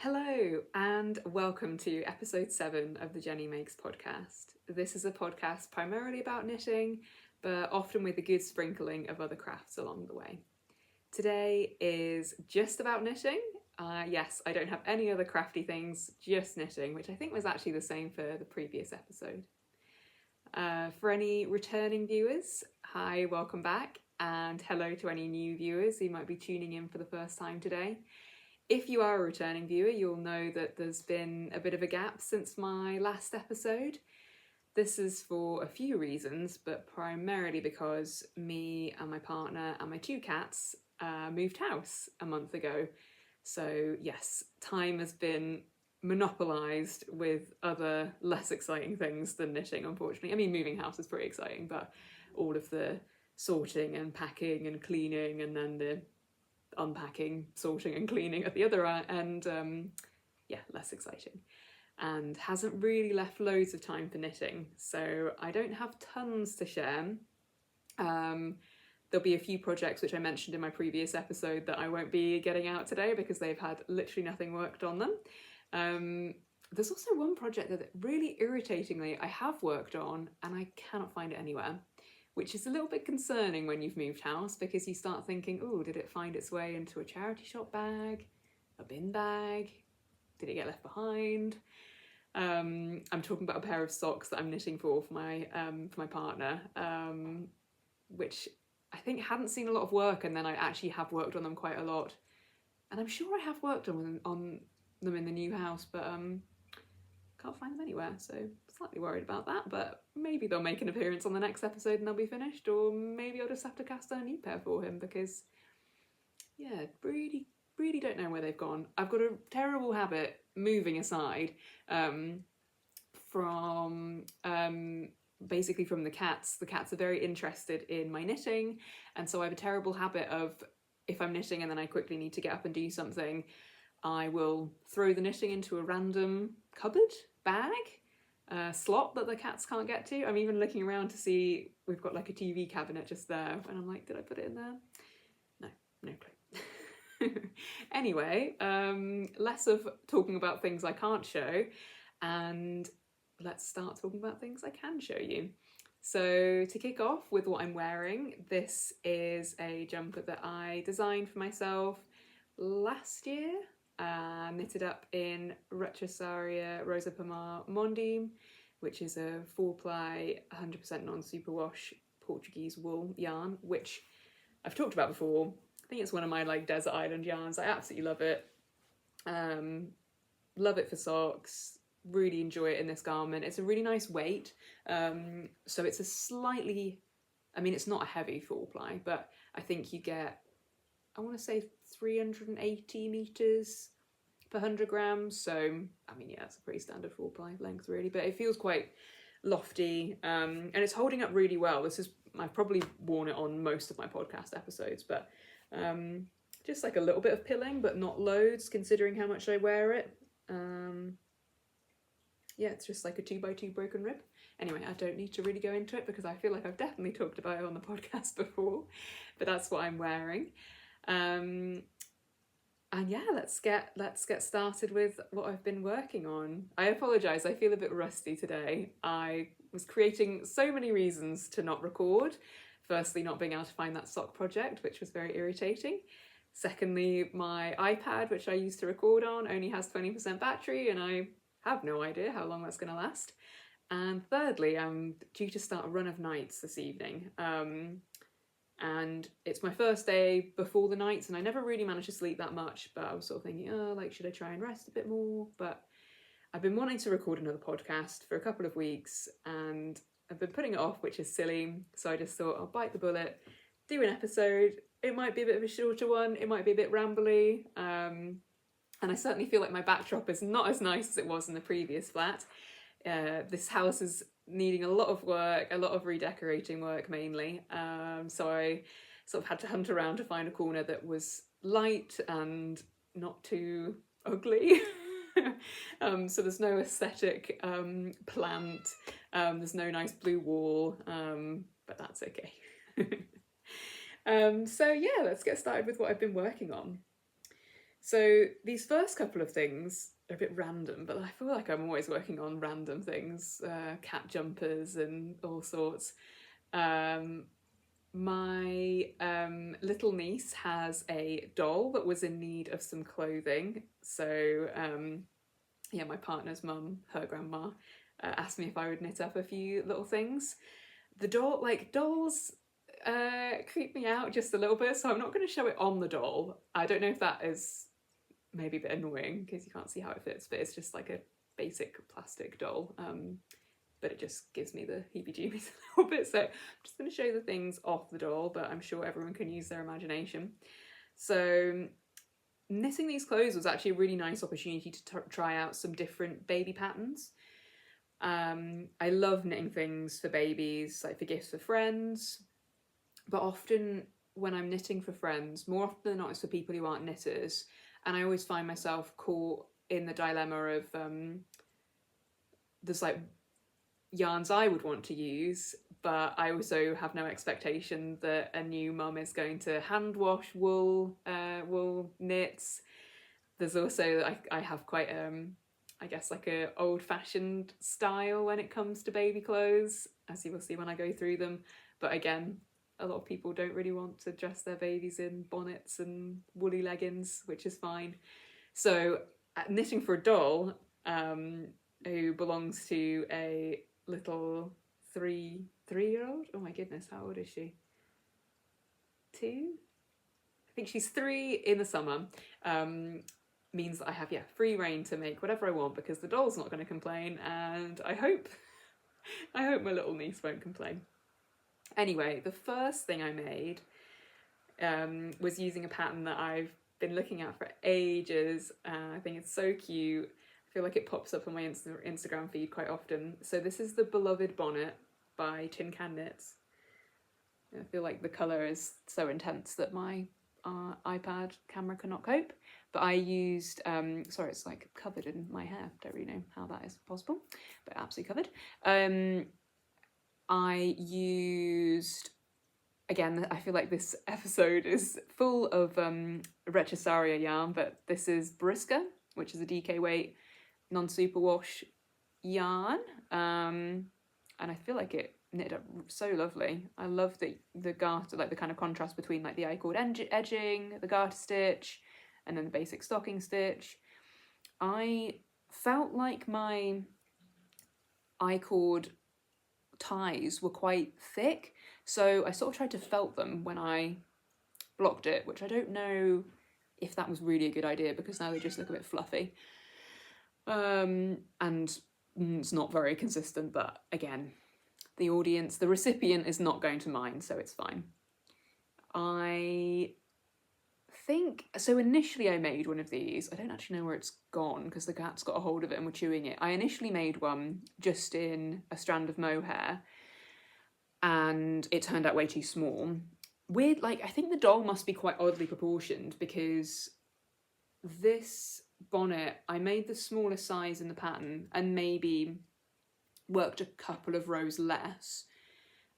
Hello and welcome to episode 7 of the Jenni Makes Podcast. This is a podcast primarily about knitting, but often with a good sprinkling of other crafts along the way. Today is just about knitting. Yes, I don't have any other crafty things, just knitting, which I think was actually the same for the previous episode. For any returning viewers, hi, welcome back, and hello to any new viewers who might be tuning in for the first time today. If you are a returning viewer, you'll know that there's been a bit of a gap since my last episode. This is for a few reasons, but primarily because me and my partner and my 2 cats moved house a month ago. So yes, time has been monopolised with other less exciting things than knitting, unfortunately. I mean, moving house is pretty exciting, but all of the sorting and packing and cleaning and then the unpacking, sorting and cleaning at the other end, less exciting, and hasn't really left loads of time for knitting, so I don't have tons to share. There'll be a few projects which I mentioned in my previous episode that I won't be getting out today because they've had literally nothing worked on them. There's also one project that really irritatingly I have worked on and I cannot find it anywhere, which is a little bit concerning when you've moved house because you start thinking, oh, did it find its way into a charity shop bag, a bin bag? Did it get left behind? I'm talking about a pair of socks that I'm knitting for my partner, which I think hadn't seen a lot of work, and then I actually have worked on them quite a lot. And I'm sure I have worked on them in the new house, but can't find them anywhere, so slightly worried about that, but maybe they'll make an appearance on the next episode and they'll be finished, or maybe I'll just have to cast on a new pair for him because, yeah, really don't know where they've gone. I've got a terrible habit, moving aside, from basically from the cats. The cats are very interested in my knitting, and so I have a terrible habit of, if I'm knitting and then I quickly need to get up and do something, I will throw the knitting into a random cupboard, bag, slot that the cats can't get to. I'm even looking around to see, we've got like a TV cabinet just there, and I'm like, did I put it in there? No clue. Anyway, less of talking about things I can't show, and let's start talking about things I can show you. So to kick off with what I'm wearing, this is a jumper that I designed for myself last year. Knitted up in Retrosaria Rosa Pomar Mondim, which is a 4-ply 100% non-superwash Portuguese wool yarn, which I've talked about before. I think it's one of my like desert island yarns. I absolutely love it. Love it for socks. Really enjoy it in this garment. It's a really nice weight. So it's a slightly, I mean, it's not a heavy 4-ply, but I think you get, I want to say 380 meters per 100 grams. So, I mean, yeah, it's a pretty standard 4-ply length really, but it feels quite lofty, and it's holding up really well. I've probably worn it on most of my podcast episodes, but just like a little bit of pilling, but not loads considering how much I wear it. Yeah, it's just like a 2x2 broken rib. Anyway, I don't need to really go into it because I feel like I've definitely talked about it on the podcast before, but that's what I'm wearing. And yeah, let's get started with what I've been working on. I apologise, I feel a bit rusty today. I was creating so many reasons to not record. Firstly, not being able to find that sock project, which was very irritating. Secondly, my iPad, which I used to record on, only has 20% battery and I have no idea how long that's going to last. And thirdly, I'm due to start a run of nights this evening. And it's my first day before the nights, and I never really managed to sleep that much, but I was sort of thinking, should I try and rest a bit more? But I've been wanting to record another podcast for a couple of weeks, and I've been putting it off, which is silly, so I just thought I'll bite the bullet, do an episode. It might be a bit of a shorter one, it might be a bit rambly, and I certainly feel like my backdrop is not as nice as it was in the previous flat. This house is needing a lot of work, a lot of redecorating work mainly, so I sort of had to hunt around to find a corner that was light and not too ugly. So there's no aesthetic plant, there's no nice blue wall, but that's okay. So yeah, let's get started with what I've been working on. So these first couple of things are a bit random, but I feel like I'm always working on random things, cat jumpers and all sorts. My little niece has a doll that was in need of some clothing. So yeah, my partner's mum, her grandma, asked me if I would knit up a few little things. The doll, like dolls, creep me out just a little bit, so I'm not going to show it on the doll. I don't know if that is maybe a bit annoying because you can't see how it fits, but it's just like a basic plastic doll. But it just gives me the heebie-jeebies a little bit. So I'm just going to show the things off the doll, but I'm sure everyone can use their imagination. So knitting these clothes was actually a really nice opportunity to try out some different baby patterns. I love knitting things for babies, like for gifts for friends, but often when I'm knitting for friends, more often than not it's for people who aren't knitters, and I always find myself caught in the dilemma of there's like yarns I would want to use, but I also have no expectation that a new mum is going to hand wash wool knits. There's also, I have quite I guess like a old-fashioned style when it comes to baby clothes, as you will see when I go through them. But again, a lot of people don't really want to dress their babies in bonnets and woolly leggings, which is fine. So knitting for a doll who belongs to a little three-year-old. Oh my goodness, how old is she? 2? I think she's 3 in the summer. Means that I have free reign to make whatever I want because the doll's not going to complain, and I hope my little niece won't complain. Anyway, the first thing I made was using a pattern that I've been looking at for ages. I think it's so cute. I feel like it pops up on my Instagram feed quite often. So this is the Beloved Bonnet by Tin Can Knits. I feel like the colour is so intense that my iPad camera cannot cope. But I used, sorry, it's like covered in my hair. Don't really know how that is possible, but absolutely covered. I used, again, I feel like this episode is full of Retrosaria yarn, but this is Brusca, which is a DK weight non-superwash yarn. And I feel like it knitted up so lovely. I love the garter, like the kind of contrast between like the I-cord edging, the garter stitch, and then the basic stocking stitch. I felt like my I-cord ties were quite thick, so I sort of tried to felt them when I blocked it, which I don't know if that was really a good idea because now they just look a bit fluffy. And it's not very consistent, but again, the audience, the recipient is not going to mind, so it's fine. I think, so initially I made one of these. I don't actually know where it's gone because the cat's got a hold of it and we're chewing it. I initially made one just in a strand of mohair and it turned out way too small. Weird, like I think the doll must be quite oddly proportioned because this bonnet, I made the smallest size in the pattern and maybe worked a couple of rows less.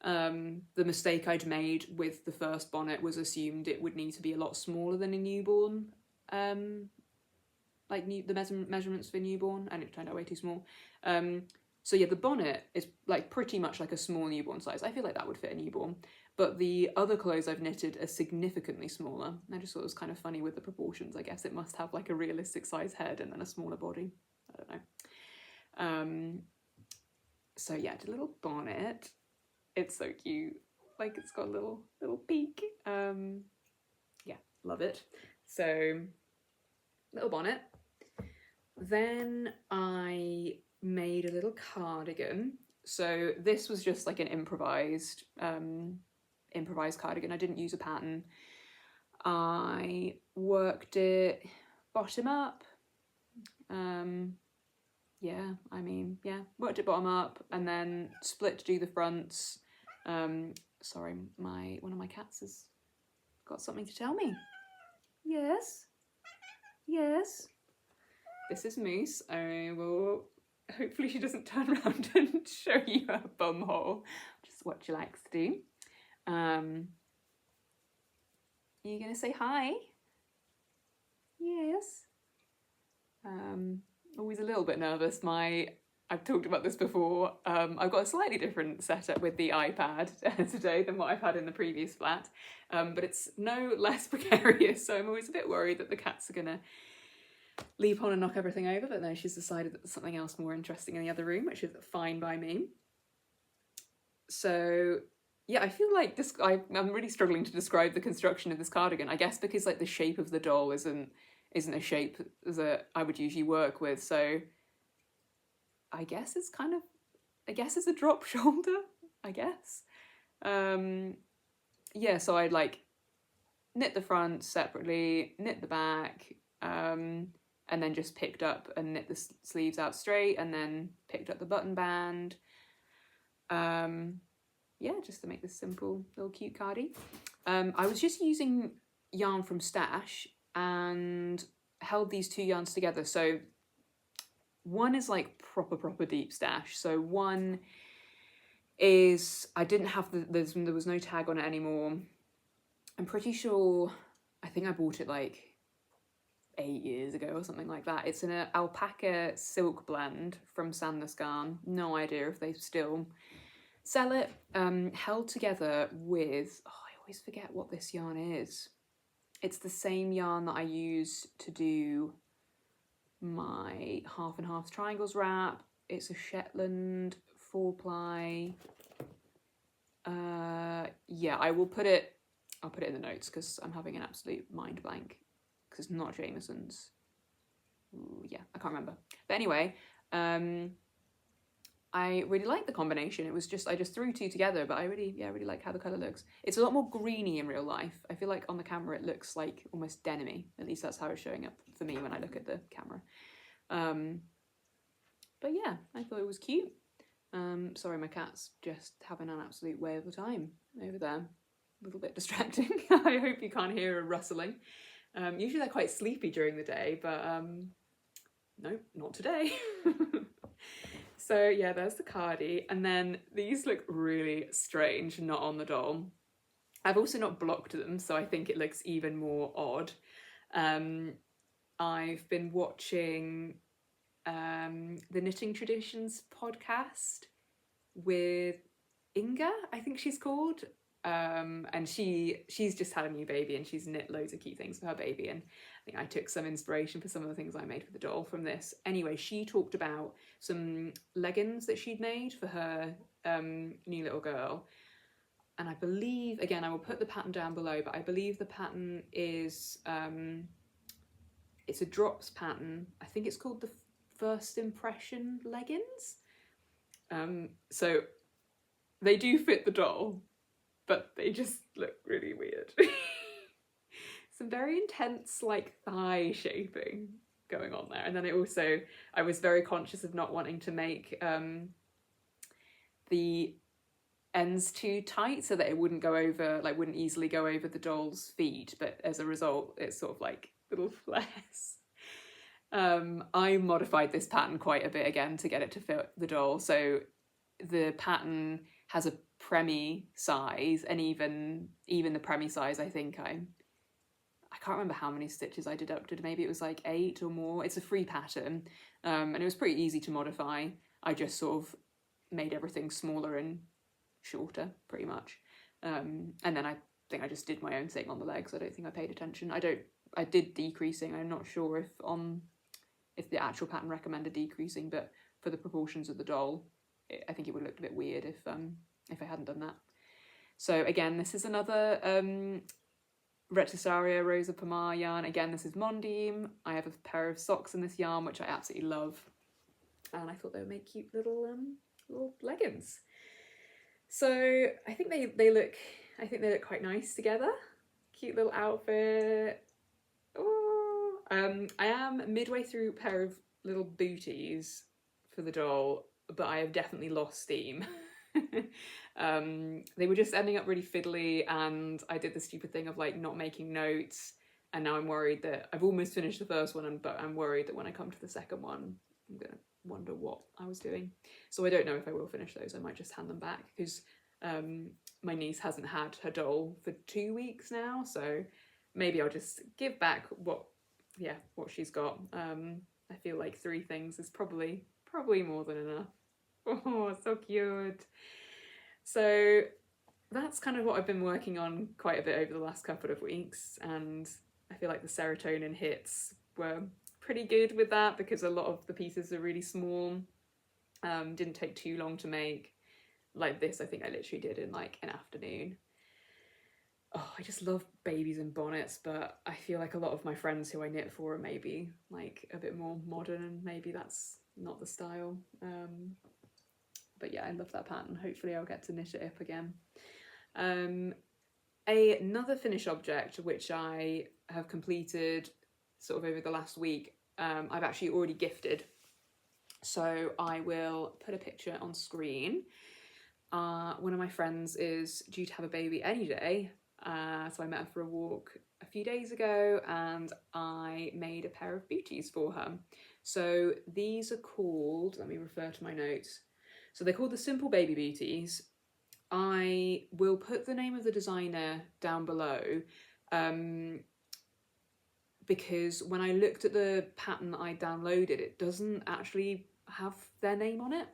The mistake I'd made with the first bonnet was assumed it would need to be a lot smaller than a newborn, the measurements for newborn, and it turned out way too small. So yeah, the bonnet is like pretty much like a small newborn size. I feel like that would fit a newborn, but the other clothes I've knitted are significantly smaller. I just thought it was kind of funny with the proportions. I guess it must have like a realistic size head and then a smaller body. I don't know. So yeah, I did a little bonnet. It's so cute. Like it's got a little peak. Yeah, love it. So little bonnet. Then I made a little cardigan. So this was just like an improvised cardigan. I didn't use a pattern. I worked it bottom up. Worked it bottom up and then split to do the fronts. Sorry, one of my cats has got something to tell me. Yes. This is Moose. I will. Hopefully she doesn't turn around and show you her bum hole, which is what she likes to do. Are you gonna say hi? Yes. Always a little bit nervous. I've talked about this before. I've got a slightly different setup with the iPad today than what I've had in the previous flat, but it's no less precarious. So I'm always a bit worried that the cats are gonna leap on and knock everything over. But no, she's decided that there's something else more interesting in the other room, which is fine by me. So yeah, I feel like I'm really struggling to describe the construction of this cardigan. I guess because like the shape of the doll isn't a shape that I would usually work with. So I guess it's a drop shoulder, I guess. Yeah, so I'd like knit the front separately, knit the back, and then just picked up and knit the sleeves out straight, and then picked up the button band. Yeah, just to make this simple little cute cardie. I was just using yarn from Stash and held these two yarns together. So one is like proper deep Stash. So one is, I didn't have there was no tag on it anymore. I'm pretty sure, I think I bought it like 8 years ago or something like that. It's an alpaca silk blend from Sandnes Garn. No idea if they still sell it. Held together with, I always forget what this yarn is. It's the same yarn that I use to do my half and half triangles wrap. It's a Shetland 4-ply. Yeah, I'll put it in the notes because I'm having an absolute mind blank because it's not Jameson's. Ooh, yeah, I can't remember. But anyway, I really like the combination. It was just, I just threw two together, but I really like how the colour looks. It's a lot more greeny in real life. I feel like on the camera it looks like almost denim-y. At least that's how it's showing up for me when I look at the camera. But yeah, I thought it was cute. Sorry, my cat's just having an absolute way of the time over there. A little bit distracting. I hope you can't hear her rustling. Usually they're quite sleepy during the day, but no, not today. So yeah, there's the cardie, and then these look really strange, not on the doll. I've also not blocked them, so I think it looks even more odd. I've been watching the Knitting Traditions podcast with Inga, I think she's called. And she's just had a new baby and she's knit loads of cute things for her baby, and I think I took some inspiration for some of the things I made for the doll from this. Anyway, she talked about some leggings that she'd made for her new little girl, and I believe, again, I will put the pattern down below, but I believe the pattern is it's a drops pattern. I think it's called the First Impression leggings. So they do fit the doll, but they just look really weird. Some very intense like thigh shaping going on there. And then I was very conscious of not wanting to make the ends too tight so that it wouldn't wouldn't easily go over the doll's feet, but as a result it's sort of like little flares. I modified this pattern quite a bit again to get it to fit the doll. So the pattern has a preemie size, and even the preemie size, I think I can't remember how many stitches I deducted. Maybe it was like 8 or more. It's a free pattern, and it was pretty easy to modify. I just sort of made everything smaller and shorter, pretty much. And then I think I just did my own thing on the legs. I don't think I paid attention. I did decreasing. I'm not sure if the actual pattern recommended decreasing, but for the proportions of the doll, I think it would have looked a bit weird if I hadn't done that. So again, this is another Retrosaria Rosa Pomar yarn. Again, this is Mondim. I have a pair of socks in this yarn, which I absolutely love, and I thought they would make cute little leggings. So I think they look quite nice together. Cute little outfit. Oh, I am midway through a pair of little booties for the doll, but I have definitely lost steam. They were just ending up really fiddly, and I did the stupid thing of like not making notes, and now I'm worried that I've almost finished the first one, but I'm worried that when I come to the second one I'm gonna wonder what I was doing. So I don't know if I will finish those. I might just hand them back because my niece hasn't had her doll for 2 weeks now, so maybe I'll just give back what yeah, what she's got. I feel like 3 things is probably more than enough. Oh, so cute. So that's kind of what I've been working on quite a bit over the last couple of weeks, and I feel like the serotonin hits were pretty good with that because a lot of the pieces are really small. Didn't take too long to make. Like this, I think I literally did in like an afternoon. Oh, I just love babies and bonnets, but I feel like a lot of my friends who I knit for are maybe like a bit more modern, and maybe that's not the style. But yeah, I love that pattern. Hopefully I'll get to knit it up again. Another finished object which I have completed sort of over the last week, I've actually already gifted. So I will put a picture on screen. One of my friends is due to have a baby any day. So I met her for a walk a few days ago and I made a pair of booties for her. So these are called, let me refer to my notes. So they're called the Simple Baby Booties. I will put the name of the designer down below because when I looked at the pattern that I downloaded, it doesn't actually have their name on it,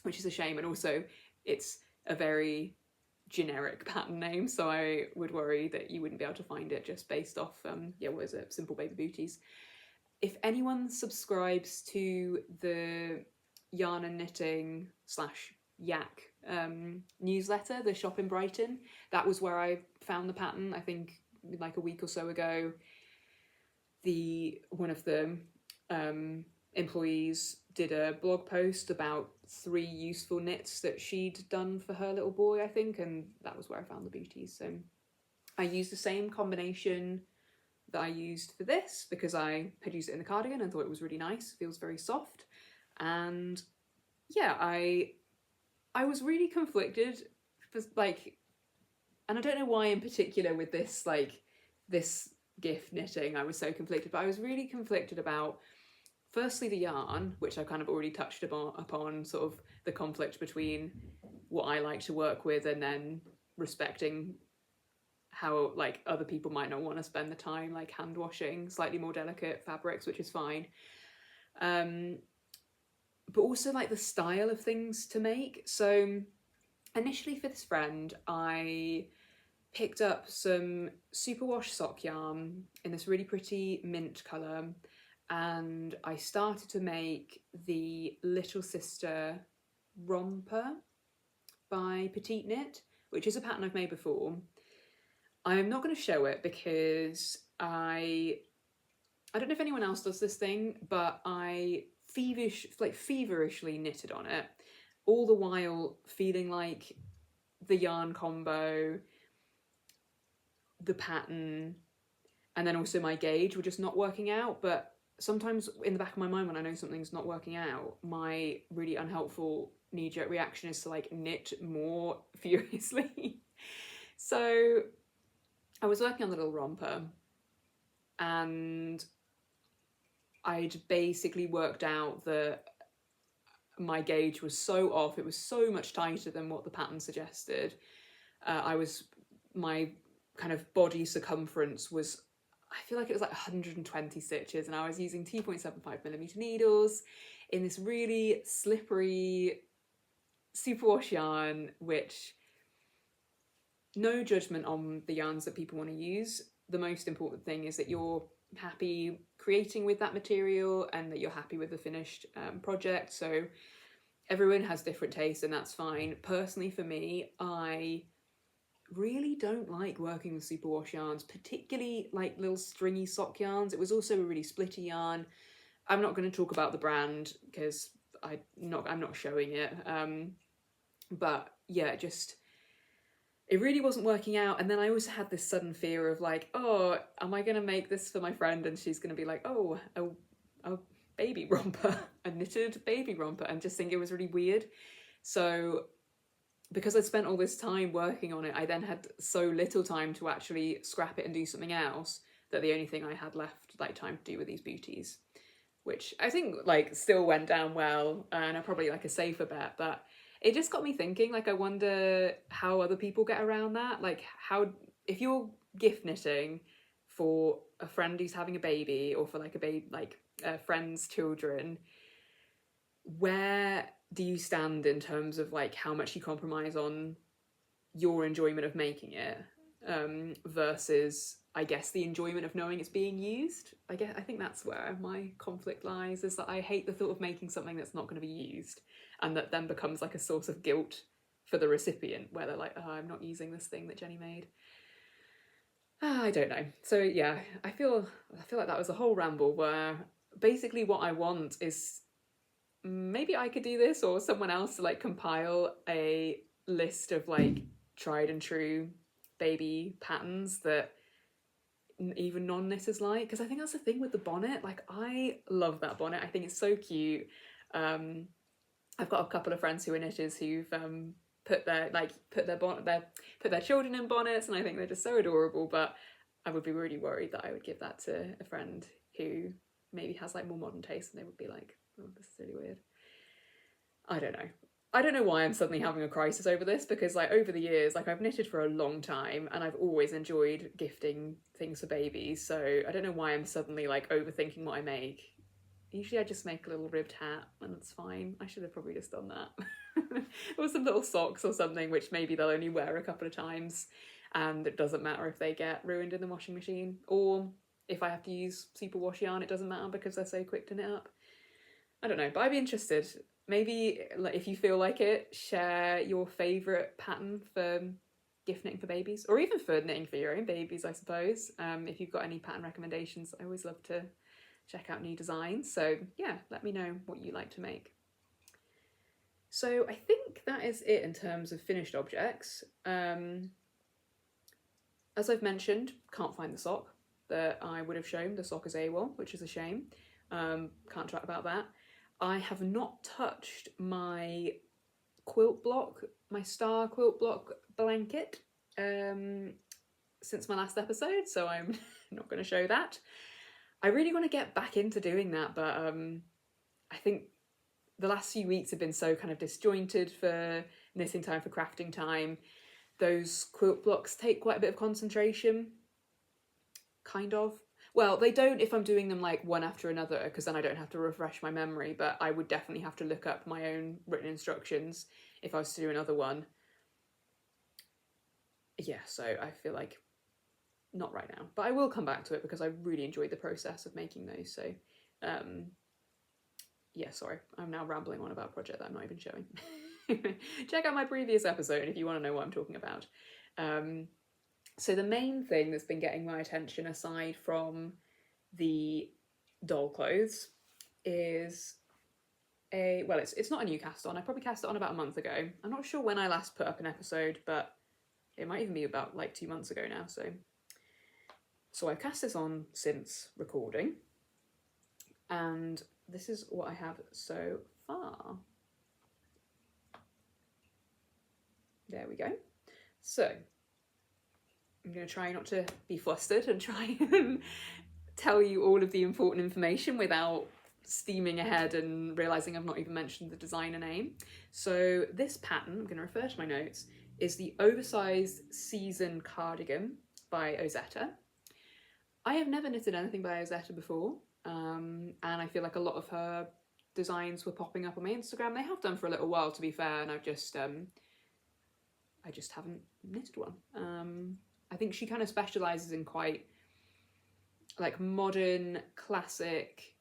which is a shame. And also it's a very generic pattern name, so I would worry that you wouldn't be able to find it just based off, what is it, Simple Baby Booties. If anyone subscribes to the Yarn and Knitting / Yak newsletter, the shop in Brighton, that was where I found the pattern. I think like a week or so ago, one of the employees did a blog post about 3 useful knits that she'd done for her little boy, I think, and that was where I found the booties. So I used the same combination that I used for this because I had used it in the cardigan and thought it was really nice. It feels very soft. And yeah, I was really conflicted, like, and I don't know why in particular with this, like, this gift knitting I was so conflicted, but I was really conflicted about firstly the yarn, which I kind of already touched upon sort of the conflict between what I like to work with and then respecting how like other people might not want to spend the time like hand washing slightly more delicate fabrics, which is fine. But also like the style of things to make. So initially for this friend, I picked up some superwash sock yarn in this really pretty mint colour, and I started to make the Little Sister romper by Petite Knit, which is a pattern I've made before. I'm not going to show it because I don't know if anyone else does this thing, but I feverishly knitted on it, all the while feeling like the yarn combo, the pattern, and then also my gauge were just not working out. But sometimes in the back of my mind, when I know something's not working out, my really unhelpful knee-jerk reaction is to like knit more furiously. So I was working on the little romper and I'd basically worked out that my gauge was so off. It was so much tighter than what the pattern suggested. My kind of body circumference was, I feel like it was like 120 stitches, and I was using 2.75mm needles in this really slippery superwash yarn, which, no judgment on the yarns that people want to use. The most important thing is that you're happy creating with that material and that you're happy with the finished project. So everyone has different tastes and that's fine. Personally for me, I really don't like working with superwash yarns, particularly like little stringy sock yarns. It was also a really splitty yarn. I'm not going to talk about the brand because I'm not showing it. But yeah, it really wasn't working out. And then I also had this sudden fear of like, oh, am I going to make this for my friend and she's going to be like, oh, a baby romper, a knitted baby romper, and just think it was really weird. So because I'd spent all this time working on it, I then had so little time to actually scrap it and do something else that the only thing I had left like time to do were these booties, which I think like still went down well and are probably like a safer bet. But it just got me thinking, like, I wonder how other people get around that. Like, how, if you're gift knitting for a friend who's having a baby, or for like a baby, like a friend's children, where do you stand in terms of like how much you compromise on your enjoyment of making it versus, I guess, the enjoyment of knowing it's being used? I think that's where my conflict lies, is that I hate the thought of making something that's not going to be used, and that then becomes like a source of guilt for the recipient, where they're like, oh, I'm not using this thing that Jenni made. I don't know. So yeah, I feel like that was a whole ramble, where basically what I want is, maybe I could do this, or someone else, to like compile a list of like tried and true baby patterns that even non-knitters like, because I think that's the thing with the bonnet. Like, I love that bonnet. I think it's so cute. I've got a couple of friends who are knitters who've put their children in bonnets, and I think they're just so adorable. But I would be really worried that I would give that to a friend who maybe has like more modern taste, and they would be like, oh, this is really weird. I don't know why I'm suddenly having a crisis over this, because like over the years, like I've knitted for a long time and I've always enjoyed gifting things for babies. So I don't know why I'm suddenly like overthinking what I make. Usually I just make a little ribbed hat and it's fine. I should have probably just done that. Or some little socks or something, which maybe they'll only wear a couple of times, and it doesn't matter if they get ruined in the washing machine, or if I have to use superwash yarn, it doesn't matter because they're so quick to knit up. I don't know, but I'd be interested. Maybe if you feel like it, share your favourite pattern for gift knitting for babies, or even for knitting for your own babies, I suppose. If you've got any pattern recommendations, I always love to check out new designs. So yeah, let me know what you like to make. So I think that is it in terms of finished objects. As I've mentioned, can't find the sock that I would have shown. The sock is AWOL, which is a shame. Can't chat about that. I have not touched my quilt block, my star quilt block blanket, since my last episode, so I'm not going to show that. I really want to get back into doing that, but I think the last few weeks have been so kind of disjointed for knitting time, for crafting time. Those quilt blocks take quite a bit of concentration, kind of. Well, they don't if I'm doing them like one after another, because then I don't have to refresh my memory, but I would definitely have to look up my own written instructions if I was to do another one. Yeah, so I feel like not right now, but I will come back to it because I really enjoyed the process of making those. So yeah, sorry, I'm now rambling on about a project that I'm not even showing. Check out my previous episode if you want to know what I'm talking about. So the main thing that's been getting my attention, aside from the doll clothes, is it's not a new cast on. I probably cast it on about a month ago. I'm not sure when I last put up an episode, but it might even be about like 2 months ago now. So I've cast this on since recording, and this is what I have so far. There we go. So I'm going to try not to be flustered and try and tell you all of the important information without steaming ahead and realising I've not even mentioned the designer name. So this pattern, I'm going to refer to my notes, is the Oversized Season Cardigan by Ozetta. I have never knitted anything by Ozetta before, and I feel like a lot of her designs were popping up on my Instagram. They have done for a little while, to be fair, and I just haven't knitted one. I think she kind of specialises in quite like modern, classic,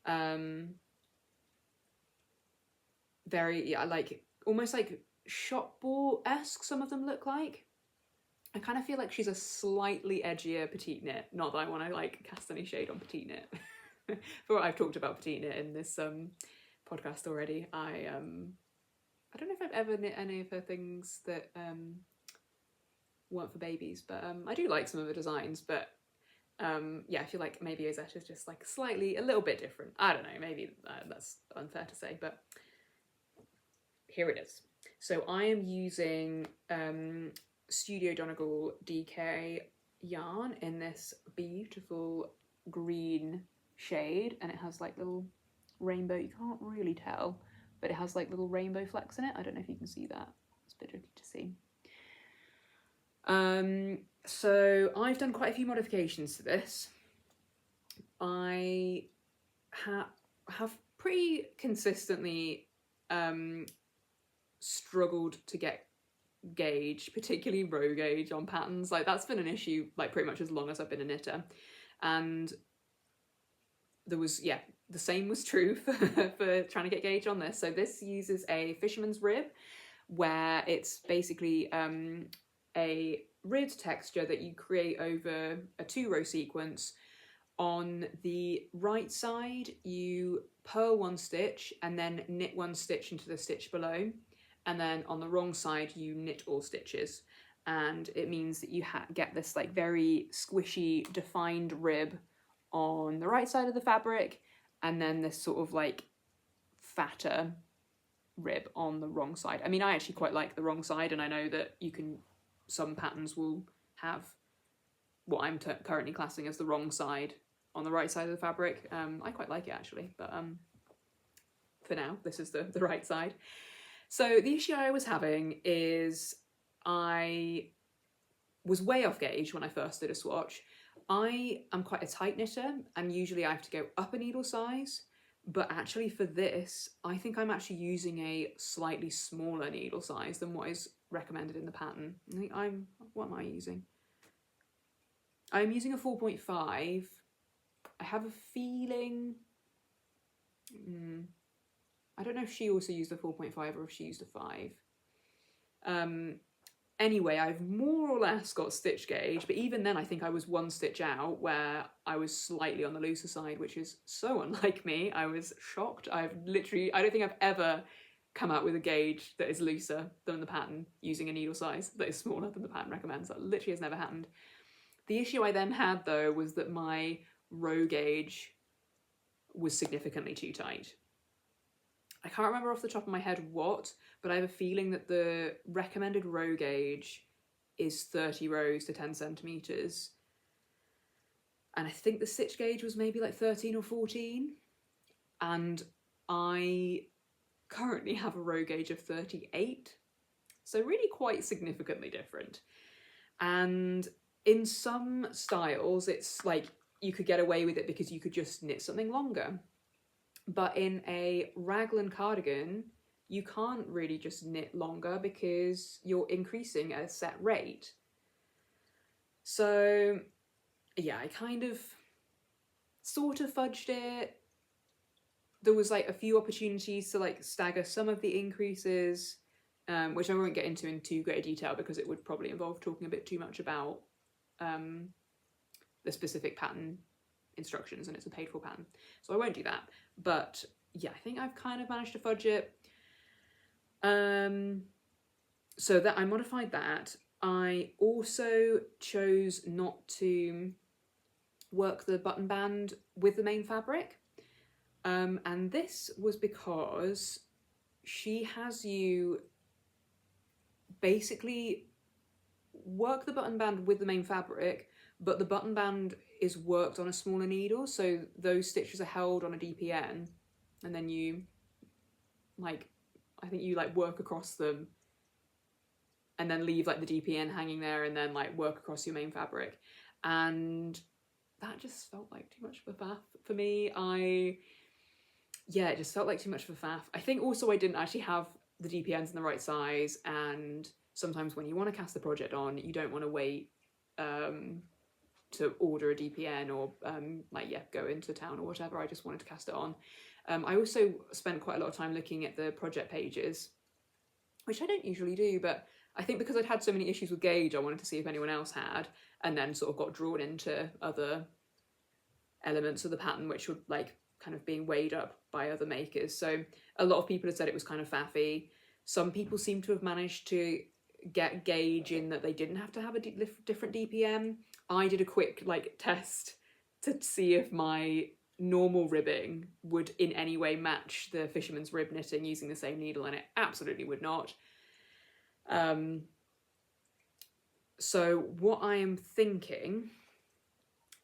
very, yeah, like almost like shop ball-esque, some of them look like. I kind of feel like she's a slightly edgier petite knit. Not that I want to like cast any shade on petite knit. For what I've talked about petite knit in this podcast already. I don't know if I've ever knit any of her things that weren't for babies, but I do like some of the designs, but yeah, I feel like maybe Ozetta is just like a little bit different. I don't know, maybe that's unfair to say, but here it is. So I am using Studio Donegal DK yarn in this beautiful green shade, and it has like little rainbow, you can't really tell, but it has like little rainbow flecks in it. I don't know if you can see that, it's a bit tricky to see. So I've done quite a few modifications to this. I have pretty consistently struggled to get gauge, particularly row gauge on patterns. Like that's been an issue like pretty much as long as I've been a knitter. And there was, yeah, the same was true for trying to get gauge on this. So this uses a Fisherman's rib, where it's basically a ribbed texture that you create over a 2-row sequence. On the right side, you purl 1 stitch and then knit 1 stitch into the stitch below. And then on the wrong side, you knit all stitches. And it means that you get this like very squishy, defined rib on the right side of the fabric, and then this sort of like fatter rib on the wrong side. I mean, I actually quite like the wrong side, and I know that some patterns will have what I'm currently classing as the wrong side on the right side of the fabric. I quite like it actually, but for now, this is the right side. So the issue I was having is I was way off gauge when I first did a swatch. I am quite a tight knitter, and usually I have to go up a needle size, but actually for this, I think I'm actually using a slightly smaller needle size than what is recommended in the pattern. What am I using? I'm using a 4.5. I have a feeling, I don't know if she also used a 4.5 or if she used a 5. Anyway, I've more or less got stitch gauge, but even then I think I was 1 stitch out, where I was slightly on the looser side, which is so unlike me. I was shocked. I don't think I've ever come out with a gauge that is looser than the pattern using a needle size that is smaller than the pattern recommends. That literally has never happened. The issue I then had though was that my row gauge was significantly too tight. I can't remember off the top of my head what, but I have a feeling that the recommended row gauge is 30 rows to 10 centimetres. And I think the stitch gauge was maybe like 13 or 14. And I currently have a row gauge of 38. So really quite significantly different. And in some styles, it's like you could get away with it because you could just knit something longer. But in a raglan cardigan, you can't really just knit longer because you're increasing at a set rate. So yeah, I kind of sort of fudged it. There was like a few opportunities to like stagger some of the increases, which I won't get into in too great a detail because it would probably involve talking a bit too much about the specific pattern instructions, and it's a paid for pattern, so I won't do that. But yeah, I think I've kind of managed to fudge it. So that I modified that. I also chose not to work the button band with the main fabric, and this was because she has you basically work the button band with the main fabric, but the button band is worked on a smaller needle, so those stitches are held on a DPN, and then you work across them and then leave like the DPN hanging there and then like work across your main fabric. And that just felt like too much of a faff for me. It just felt like too much of a faff. I think also I didn't actually have the DPNs in the right size, and sometimes when you want to cast the project on, you don't want to wait to order a DPN or go into town or whatever. I just wanted to cast it on. I also spent quite a lot of time looking at the project pages, which I don't usually do, but I think because I'd had so many issues with gauge, I wanted to see if anyone else had, and then sort of got drawn into other elements of the pattern which were like kind of being weighed up by other makers. So a lot of people had said it was kind of faffy. Some people seem to have managed to get gauge in that they didn't have to have a different DPM. I did a quick test to see if my normal ribbing would in any way match the Fisherman's rib knitting using the same needle, and it absolutely would not. So what I am thinking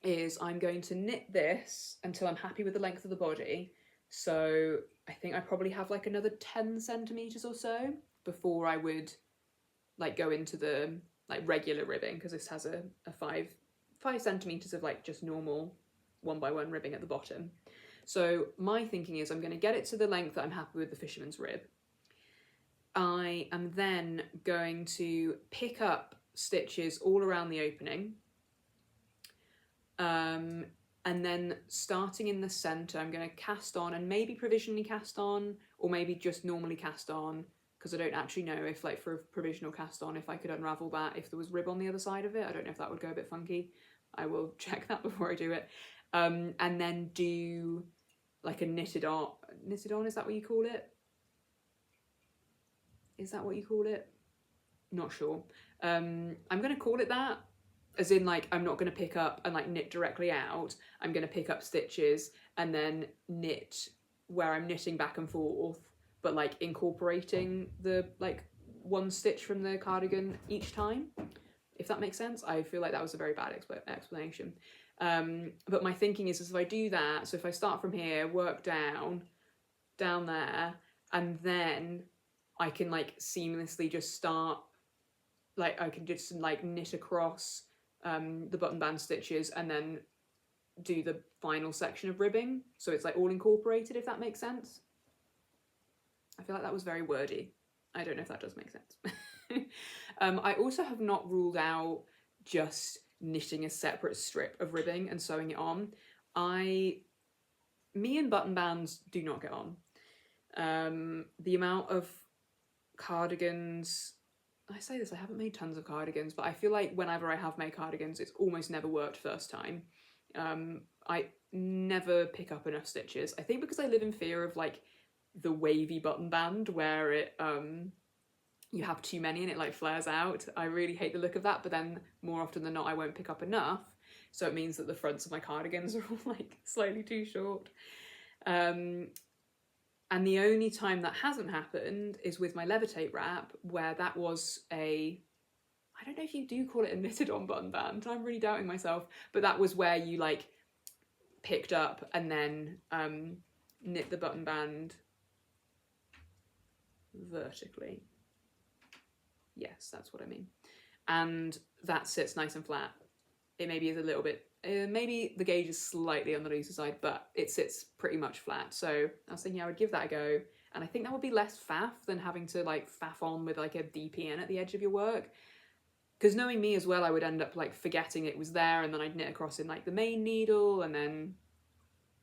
is I'm going to knit this until I'm happy with the length of the body. So I think I probably have another 10 centimetres or so before I would go into the like regular ribbing, because this has a 5 centimeters of like just normal 1x1 ribbing at the bottom. So my thinking is I'm going to get it to the length that I'm happy with the Fisherman's rib. I am then going to pick up stitches all around the opening. And then starting in the centre, I'm going to cast on, and maybe provisionally cast on, or maybe just normally cast on, because I don't actually know if, like, for a provisional cast on, if I could unravel that, if there was rib on the other side of it. I don't know if that would go a bit funky. I will check that before I do it. And then do like a knitted on, is that what you call it? Is that what you call it? Not sure. I'm going to call it that, as in, like, I'm not going to pick up and like knit directly out. I'm going to pick up stitches and then knit where I'm knitting back and forth, but like incorporating the like one stitch from the cardigan each time, if that makes sense. I feel like that was a very bad explanation. But my thinking is if I do that, so if I start from here, work down there, and then I can like seamlessly just start, like I can just like knit across the button band stitches and then do the final section of ribbing, so it's like all incorporated, if that makes sense. I feel like that was very wordy. I don't know if that does make sense. I also have not ruled out just knitting a separate strip of ribbing and sewing it on. Me and button bands do not get on. The amount of cardigans, I say this, I haven't made tons of cardigans, but I feel like whenever I have made cardigans, it's almost never worked first time. I never pick up enough stitches. I think because I live in fear of like the wavy button band where it you have too many and it like flares out. I really hate the look of that, but then more often than not I won't pick up enough, so it means that the fronts of my cardigans are all like slightly too short. And the only time that hasn't happened is with my Levitate wrap, where that was I don't know if you do call it a knitted on button band, I'm really doubting myself, but that was where you like picked up and then knit the button band vertically. Yes, that's what I mean. And that sits nice and flat. It maybe is a little bit, maybe the gauge is slightly on the looser side, but it sits pretty much flat. So I was thinking I would give that a go. And I think that would be less faff than having to like faff on with like a DPN at the edge of your work. Because knowing me as well, I would end up like forgetting it was there, and then I'd knit across in like the main needle, and then,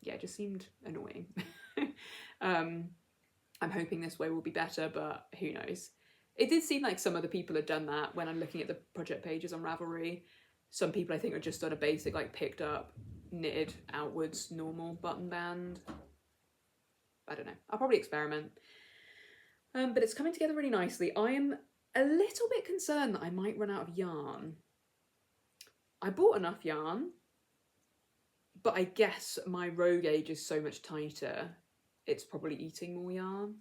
yeah, it just seemed annoying. I'm hoping this way will be better, but who knows. It did seem like some other people had done that when I'm looking at the project pages on Ravelry. Some people I think have just done a basic like picked up, knitted outwards normal button band. I don't know. I'll probably experiment. But it's coming together really nicely. I am a little bit concerned that I might run out of yarn. I bought enough yarn, but I guess my row gauge is so much tighter, it's probably eating more yarn.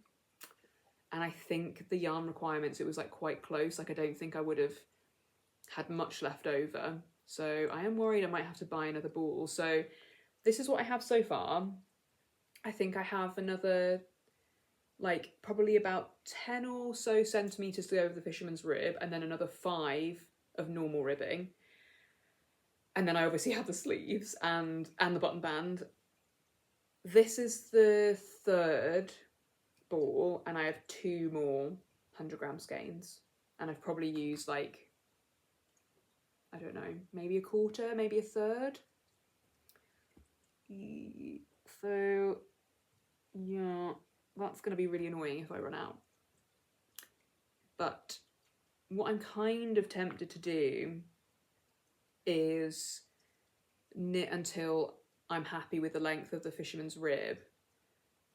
And I think the yarn requirements, it was like quite close. Like I don't think I would have had much left over. So I am worried I might have to buy another ball. So this is what I have so far. I think I have another, like probably about 10 or so centimetres to go over the Fisherman's rib, and then another 5 of normal ribbing. And then I obviously have the sleeves and the button band. This is the 3rd ball, and I have 2 more 100-gram skeins, and I've probably used like, I don't know, maybe a quarter, maybe a third. So yeah, that's going to be really annoying if I run out. But what I'm kind of tempted to do is knit until I'm happy with the length of the Fisherman's rib,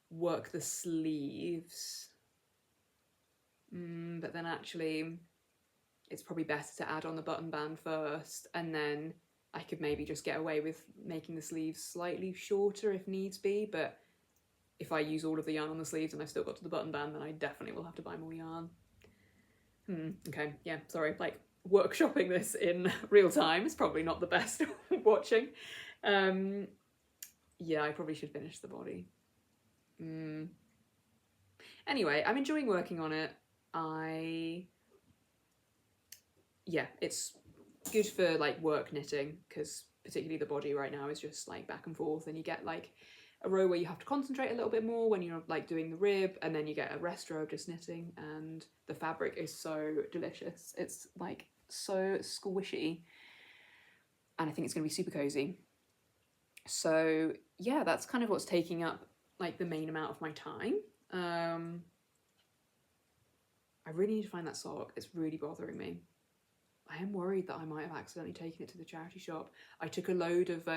work the sleeves, but then actually it's probably better to add on the button band first, and then I could maybe just get away with making the sleeves slightly shorter if needs be. But if I use all of the yarn on the sleeves and I've still got to the button band, then I definitely will have to buy more yarn. Okay, yeah, sorry, like workshopping this in real time is probably not the best watching. Yeah, I probably should finish the body. Anyway, I'm enjoying working on it. yeah, it's good for like work knitting, because particularly the body right now is just like back and forth, and you get like a row where you have to concentrate a little bit more when you're like doing the rib, and then you get a rest row of just knitting, and the fabric is so delicious. It's like so squishy, and I think it's going to be super cozy. So yeah, that's kind of what's taking up like the main amount of my time. I really need to find that sock. It's really bothering me. I am worried that I might have accidentally taken it to the charity shop. I took a load of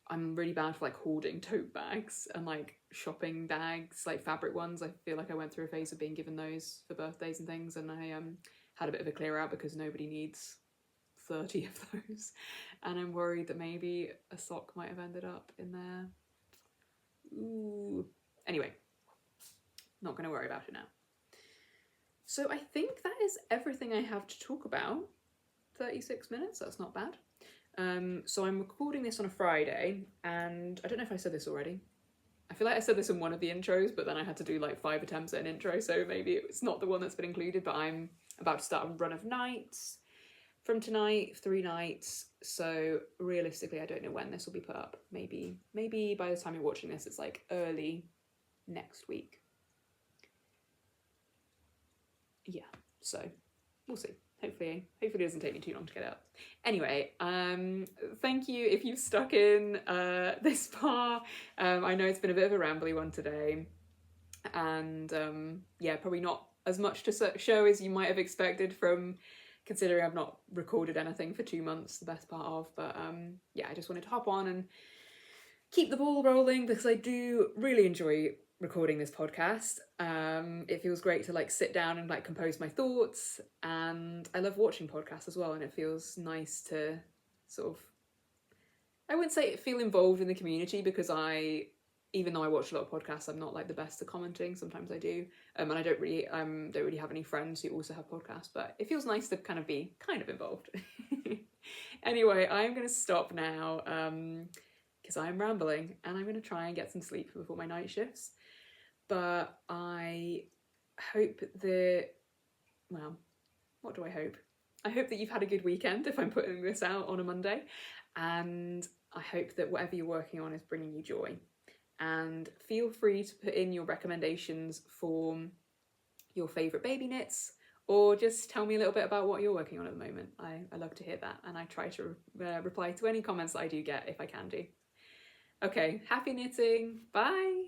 I'm really bad for like hoarding tote bags and like shopping bags, like fabric ones. I feel like I went through a phase of being given those for birthdays and things, and I had a bit of a clear out because nobody needs 30 of those, and I'm worried that maybe a sock might have ended up in there. Ooh. Anyway, not going to worry about it now. So I think that is everything I have to talk about. 36 minutes, that's not bad. So I'm recording this on a Friday, and I don't know if I said this already. I feel like I said this in one of the intros, but then I had to do like 5 attempts at an intro, so maybe it's not the one that's been included, but I'm about to start a run of nights from tonight, 3 nights. So realistically, I don't know when this will be put up. Maybe by the time you're watching this, it's like early next week. Yeah, so we'll see. Hopefully it doesn't take me too long to get up. Anyway, thank you if you've stuck in this far. I know it's been a bit of a rambly one today, and yeah, probably not as much to show as you might have expected from considering I've not recorded anything for 2 months, the best part of, but yeah, I just wanted to hop on and keep the ball rolling because I do really enjoy recording this podcast. It feels great to like sit down and like compose my thoughts, and I love watching podcasts as well, and it feels nice to sort of, I wouldn't say feel involved in the community, because even though I watch a lot of podcasts, I'm not like the best at commenting. Sometimes I do, and I don't really have any friends who also have podcasts, but it feels nice to kind of be involved. Anyway, I'm going to stop now because I'm rambling, and I'm going to try and get some sleep before my night shifts. But I hope what do I hope? I hope that you've had a good weekend if I'm putting this out on a Monday, and I hope that whatever you're working on is bringing you joy. And feel free to put in your recommendations for your favourite baby knits, or just tell me a little bit about what you're working on at the moment. I love to hear that, and I try to reply to any comments that I do get if I can do. Okay, happy knitting, bye!